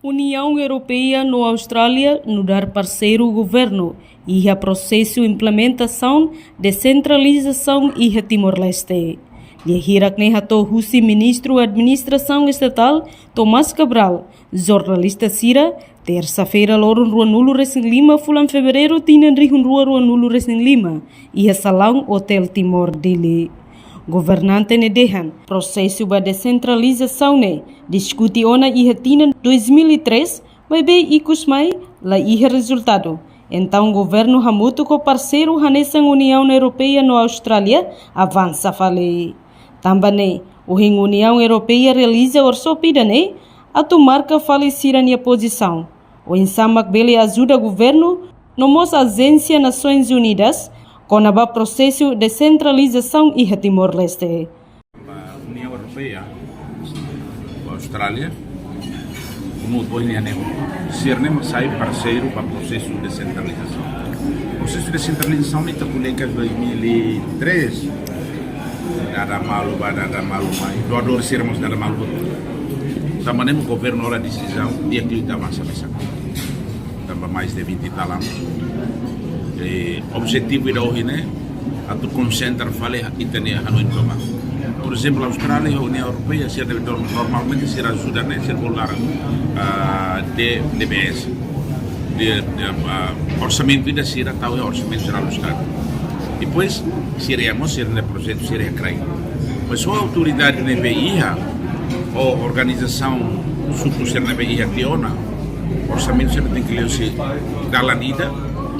União Europeia no Austrália no dar parceiro o governo e a processo implementação, descentralização e Timor-Leste. Lihirak nehato husi ministro administração estatal Tomás Cabral, jornalista Sira, terça-feira lorun rua nulo Racing Lima, fulan fevereiro tinan rihun rua nulo Racing Lima e a salão Hotel Timor dele. Governante ne dehan processo da descentralização ne discuti ona iha tinan 2003 vai bem ikus mai la iha resultado. Então o governo hamuto com parceiro hanesan União Europeia no Austrália avança fale. Também o União Europeia realiza orsopida ne a tomar que falecira a posição. O insamak bele ajuda o governo no mos agência Nações Unidas com o processo de centralização e Timor-Leste. A União Europeia, a Austrália, como depois nem sai parceiro para o processo de centralização. O processo de centralização está publicado em 2003. Nada malo, mas doador sermos nada malo. Também o governo ora decisão de aquilo que avança nessa. Também mais de 20 anos. O objetivo é hoje, né? A tu concentrar fale e ter a noite tomar. Por exemplo, a Austrália e a União Europeia normalmente se ajuda a circular de DBS, orçamento da Sira, tal é orçamento geral do Estado. Depois, seremos no projeto seria CRAI. Mas só a autoridade da BIA, ou organização suposta na BIA Tiona, orçamento sempre tem que ler se dar a lida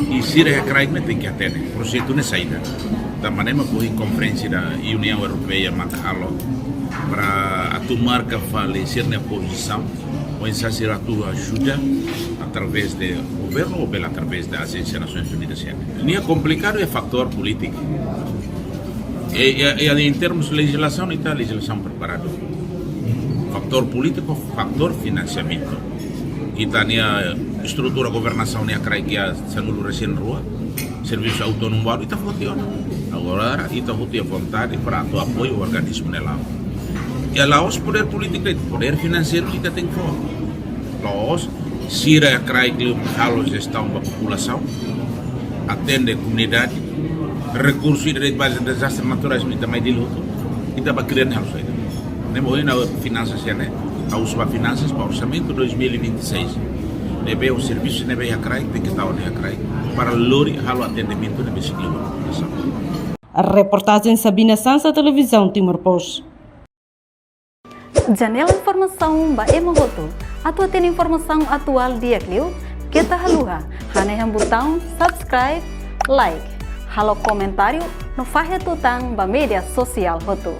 e seria CRAI que tem que atender. O projeto não é saída. Da maneira que a conferência da União Europeia Macalo para a tomar que fale ser na posição ou em ser a tua ajuda através do governo ou através da Agência Nações Unidas. Não é complicado, é fator político. E em termos de legislação, não está a legislação preparada. Fator político, fator financiamento. E está a estrutura da governação, nem a CRAI que é Sanulo Recém-Rua, serviço autônomo, e está funcionando. Agora, está a vontade para o apoio ao organismo lá. E lá os poder político, poder financeiro que tem que falar. Nós, se a CRAI que fala gestão da população, atende a comunidade, recursos e direito base de desastres naturais, mas também de luto, e está para criar nela. Nem na finanças, a uso para finanças para o orçamento 2026. Deve o serviço de a CRAI, tem que estar onde a CRAI, para o atendimento da população. A reportagem Sabina Sansa, Televisão Timor-Post. Janela informação ba emogoto. Atua tem informação atual dia Clio. Kita haluha. Haneham botão subscribe, like. Halo comentário no faixa tutang ba media social hoto.